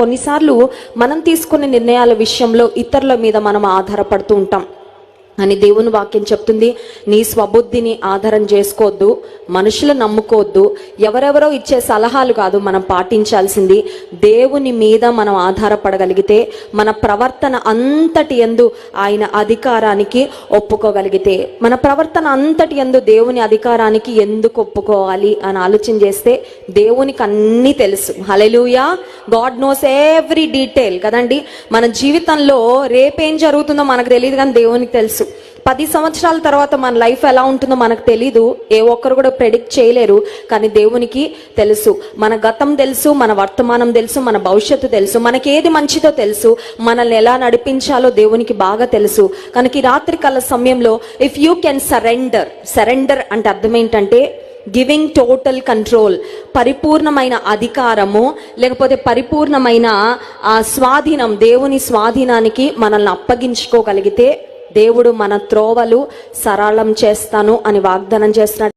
కొన్నిసార్లు మనం తీసుకునే నిర్ణయాల విషయంలో ఇతరుల మీద మనం ఆధారపడుతూ ఉంటాం అని దేవుని వాక్యం చెప్తుంది. నీ స్వబుద్ధిని ఆధారం చేసుకోవద్దు, మనుషులు నమ్ముకోవద్దు, ఎవరెవరో ఇచ్చే సలహాలు కాదు మనం పాటించాల్సింది. దేవుని మీద మనం ఆధారపడగలిగితే, మన ప్రవర్తన అంతటి యందు ఆయన అధికారానికి ఒప్పుకోగలిగితే, మన ప్రవర్తన అంతటి యందు దేవుని అధికారానికి ఎందుకు ఒప్పుకోవాలి అని ఆలోచన చేస్తే దేవునికి అన్నీ తెలుసు. హల్లెలూయా. గాడ్ నోస్ ఎవ్రీ డీటెయిల్ కదండి. మన జీవితంలో రేపేం జరుగుతుందో మనకు తెలియదు, కానీ దేవునికి తెలుసు. 10 సంవత్సరాల తర్వాత మన లైఫ్ ఎలా ఉంటుందో మనకు తెలీదు, ఏ ఒక్కరు కూడా ప్రెడిక్ట్ చేయలేరు, కానీ దేవునికి తెలుసు. మన గతం తెలుసు, మన వర్తమానం తెలుసు, మన భవిష్యత్తు తెలుసు, మనకి ఏది మంచిదో తెలుసు, మనల్ని ఎలా నడిపించాలో దేవునికి బాగా తెలుసు. కనుక ఈ రాత్రికాల సమయంలో ఇఫ్ యూ కెన్ సరెండర్ అంటే అర్థం ఏంటంటే గివింగ్ టోటల్ కంట్రోల్, పరిపూర్ణమైన అధికారము లేకపోతే పరిపూర్ణమైన స్వాధీనం, దేవుని స్వాధీనానికి మనల్ని అప్పగించుకోగలిగితే దేవుడు మన త్రోవలు సరళం చేస్తాను అని వాగ్దానం చేస్తున్నాడు.